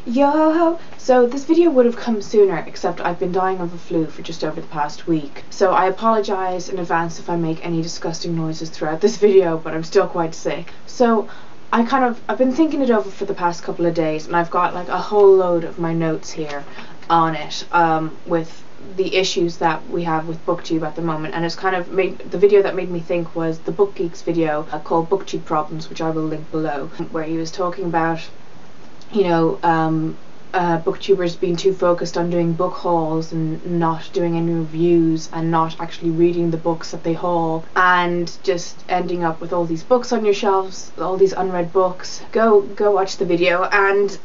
Yo! So this video would have come sooner, except I've been dying of a flu for just over the past week. So I apologise in advance if I make any disgusting noises throughout this video, but I'm still quite sick. So I've been thinking it over for the past couple of days, and I've got like a whole load of my notes here on it, with the issues that we have with BookTube at the moment, and it's kind of made the video that made me think was the Book Geeks video called BookTube Problems, which I will link below, where he was talking about, you know, booktubers being too focused on doing book hauls and not doing any reviews and not actually reading the books that they haul, and just ending up with all these books on your shelves, all these unread books. Go watch the video and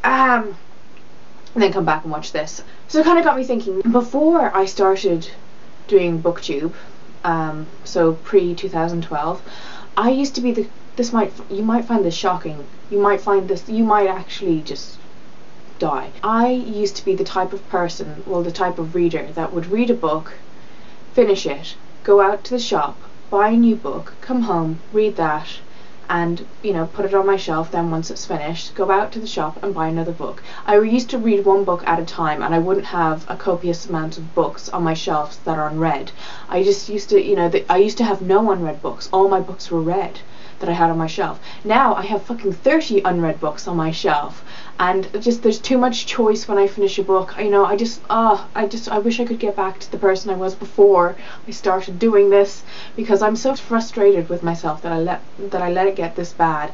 then come back and watch this. So it kind of got me thinking, before I started doing BookTube, so pre-2012, I used to be you might find this shocking, you might actually just die. I used to be the type of person, well, the type of reader that would read a book, finish it, go out to the shop, buy a new book, come home, read that, and, you know, put it on my shelf. Then once it's finished, go out to the shop and buy another book. I used to read one book at a time, and I wouldn't have a copious amount of books on my shelves that are unread. I just used to, you know, I used to have no unread books. All my books were read that I had on my shelf. Now I have fucking 30 unread books on my shelf, and just there's too much choice when I finish a book. You know, I wish I could get back to the person I was before I started doing this, because I'm so frustrated with myself that I let it get this bad.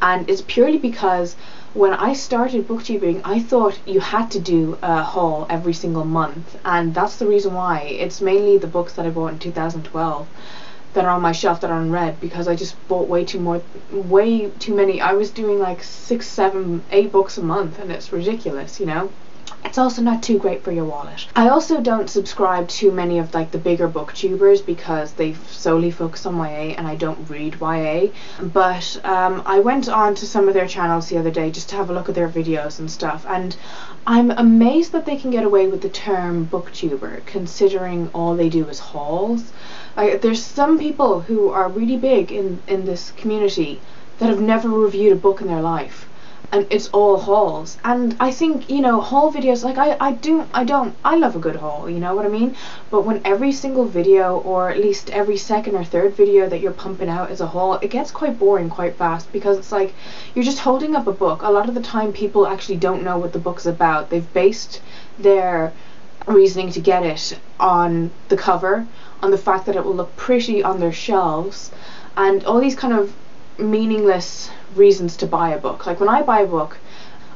And it's purely because when I started booktubing, I thought you had to do a haul every single month, and that's the reason why. It's mainly the books that I bought in 2012 that are on my shelf that are unread, because I just bought way too many. I was doing like 6, 7, 8 books a month, and it's ridiculous, you know. It's also not too great for your wallet. I also don't subscribe to many of like the bigger booktubers because they solely focus on YA, and I don't read YA. But I went on to some of their channels the other day just to have a look at their videos and stuff, and I'm amazed that they can get away with the term booktuber, considering all they do is hauls. There's some people who are really big in this community that have never reviewed a book in their life, and it's all hauls. And I think, you know, haul videos, like I love a good haul, you know what I mean? But when every single video, or at least every second or third video that you're pumping out is a haul, it gets quite boring quite fast, because it's like you're just holding up a book. A lot of the time people actually don't know what the book's about. They've based their reasoning to get it on the cover, on the fact that it will look pretty on their shelves, and all these kind of meaningless reasons to buy a book. Like when I buy a book,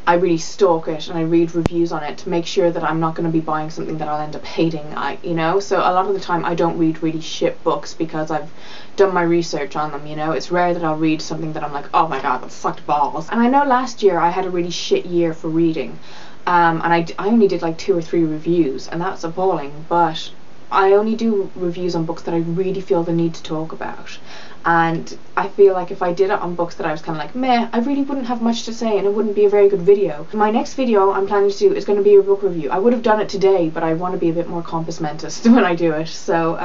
I really stalk it and I read reviews on it to make sure that I'm not going to be buying something that I'll end up hating. You know, so a lot of the time I don't read really shit books because I've done my research on them, you know. It's rare that I'll read something that I'm like, oh my god, that sucked balls. And I know last year I had a really shit year for reading, and I only did like 2 or 3 reviews, and that's appalling. But I only do reviews on books that I really feel the need to talk about, and I feel like if I did it on books that I was kind of like meh, I really wouldn't have much to say and it wouldn't be a very good video. My next video I'm planning to do is going to be a book review. I would have done it today, but I want to be a bit more compos mentis when I do it. So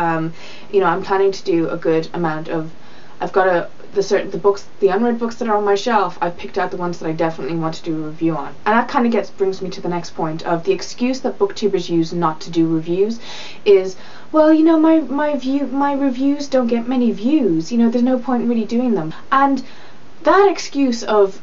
you know, I'm planning to do a good amount of, I've got the unread books that are on my shelf. I've picked out the ones that I definitely want to do a review on. And that kind of brings me to the next point of the excuse that booktubers use not to do reviews is, well, you know, my reviews don't get many views, you know, there's no point in really doing them. And that excuse of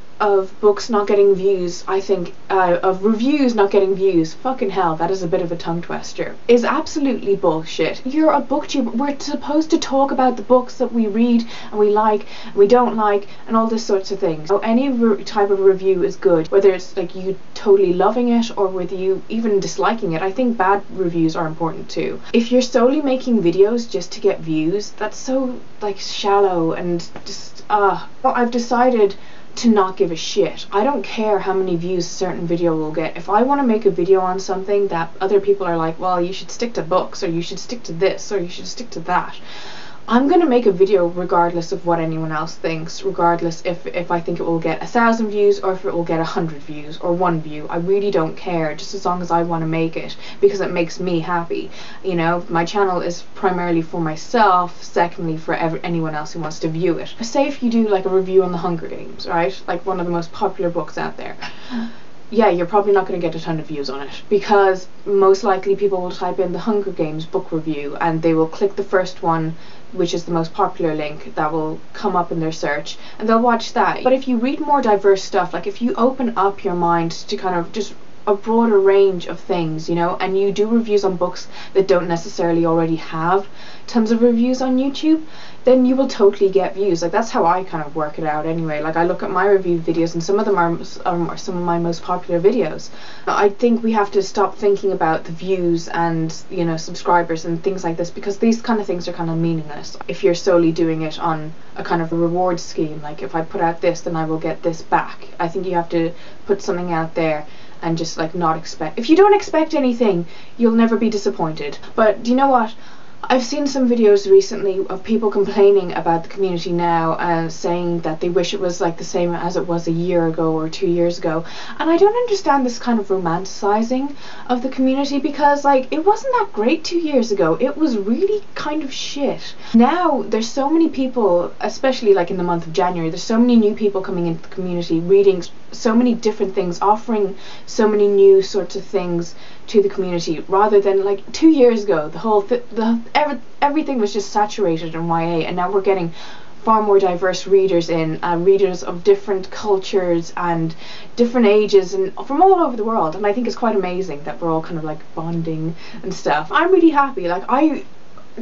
books not getting views, I think, of reviews not getting views, fucking hell, that is a bit of a tongue twister, is absolutely bullshit. You're a booktuber. We're supposed to talk about the books that we read and we like and we don't like and all this sorts of things. So any type of review is good, whether it's like you totally loving it or whether you even disliking it. I think bad reviews are important too. If you're solely making videos just to get views, that's so like shallow and just well, I've decided to not give a shit. I don't care how many views a certain video will get. If I want to make a video on something that other people are like, well, you should stick to books, or you should stick to this, or you should stick to that, I'm gonna make a video regardless of what anyone else thinks, regardless if I think it will get 1,000 views or if it will get 100 views or 1 view. I really don't care, just as long as I want to make it because it makes me happy. You know, my channel is primarily for myself, secondly for anyone else who wants to view it. Say if you do like a review on the Hunger Games, right? Like one of the most popular books out there. yeah, you're probably not going to get a ton of views on it, because most likely people will type in the Hunger Games book review and they will click the first one, which is the most popular link that will come up in their search, and they'll watch that. But if you read more diverse stuff, like if you open up your mind to kind of just a broader range of things, you know, and you do reviews on books that don't necessarily already have tons of reviews on YouTube, then you will totally get views. Like, that's how I kind of work it out anyway. Like, I look at my review videos and some of them are some of my most popular videos. I think we have to stop thinking about the views and, you know, subscribers and things like this, because these kind of things are kind of meaningless if you're solely doing it on a kind of a reward scheme. Like, if I put out this, then I will get this back. I think you have to put something out there and just like not expect. If you don't expect anything, you'll never be disappointed. But do you know what? I've seen some videos recently of people complaining about the community now and saying that they wish it was like the same as it was a year ago or 2 years ago. And I don't understand this kind of romanticizing of the community, because like, it wasn't that great 2 years ago. It was really kind of shit. Now there's so many people, especially like in the month of January, there's so many new people coming into the community, reading so many different things, offering so many new sorts of things to the community, rather than like 2 years ago the whole everything was just saturated in YA, and now we're getting far more diverse readers in, readers of different cultures and different ages and from all over the world. And I think it's quite amazing that we're all kind of like bonding and stuff. I'm really happy. Like, I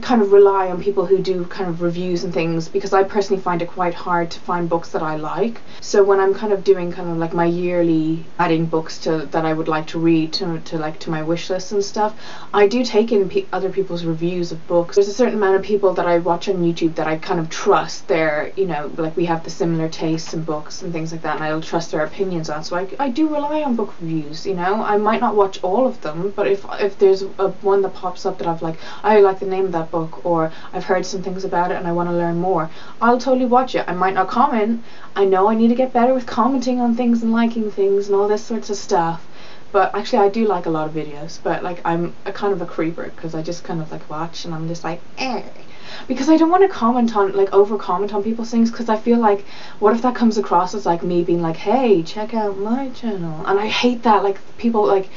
kind of rely on people who do kind of reviews and things, because I personally find it quite hard to find books that I like. So when I'm kind of doing kind of like my yearly adding books to that I would like to read to my wish list and stuff, I do take in other people's reviews of books. There's a certain amount of people that I watch on YouTube that I kind of trust their, you know, like we have the similar tastes in books and things like that, and I'll trust their opinions on. So I do rely on book reviews, you know. I might not watch all of them, but if there's one that pops up that I've like, I like the name of that book, or I've heard some things about it and I want to learn more, I'll totally watch it. I might not comment. I know I need to get better with commenting on things and liking things and all this sorts of stuff, but actually I do like a lot of videos. But like, I'm a kind of a creeper, because I just kind of like watch and I'm just like because I don't want to comment on, like, over comment on people's things, because I feel like, what if that comes across as like me being like, hey, check out my channel? And I hate that, like, people like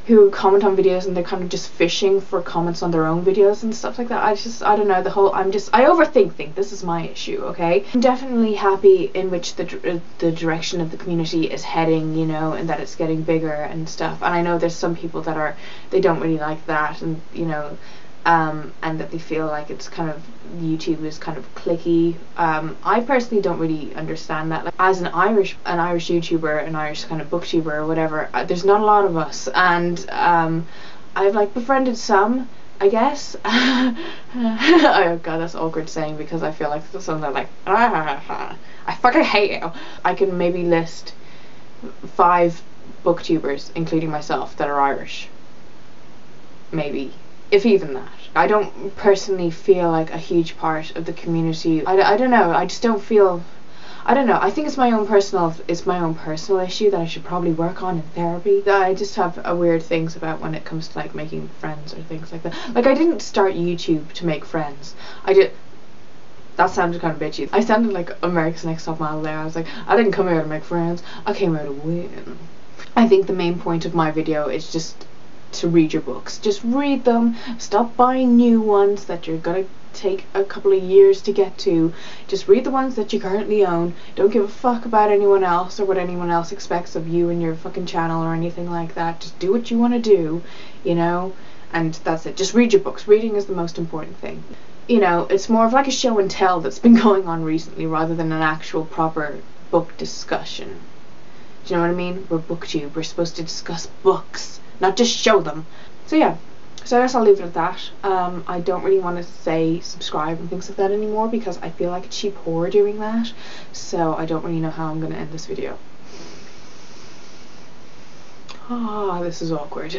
who comment on videos and they're kind of just fishing for comments on their own videos and stuff like that. I don't know, the whole, I overthink things. This is my issue, okay? I'm definitely happy in which the direction of the community is heading, you know, and that it's getting bigger and stuff. And I know there's some people that they don't really like that, and, you know, and that they feel like it's kind of, YouTube is kind of cliquey. I personally don't really understand that. Like, as an Irish YouTuber, an Irish kind of booktuber or whatever, there's not a lot of us, and I've like befriended some, I guess. Oh god, that's awkward saying, because I feel like something like I fucking hate you. I can maybe list 5 booktubers, including myself, that are Irish. Maybe. If even that. I don't personally feel like a huge part of the community. I don't know, I just don't feel, I don't know, I think it's my own personal issue that I should probably work on in therapy. I just have weird things about when it comes to like making friends or things like that. Like, I didn't start YouTube to make friends. That sounded kind of bitchy. I sounded like America's Next Top Model there. I was like, I didn't come here to make friends, I came here to win. I think the main point of my video is just to read your books. Just read them. Stop buying new ones that you're gonna take a couple of years to get to. Just read the ones that you currently own. Don't give a fuck about anyone else or what anyone else expects of you and your fucking channel or anything like that. Just do what you want to do, you know, and that's it. Just read your books. Reading is the most important thing. You know, it's more of like a show and tell that's been going on recently, rather than an actual proper book discussion. Do you know what I mean? We're booktube. We're supposed to discuss books, not just show them. So yeah, so I guess I'll leave it at that. I don't really want to say subscribe and things like that anymore, because I feel like a cheap whore doing that, so I don't really know how I'm going to end this video. Ah, this is awkward.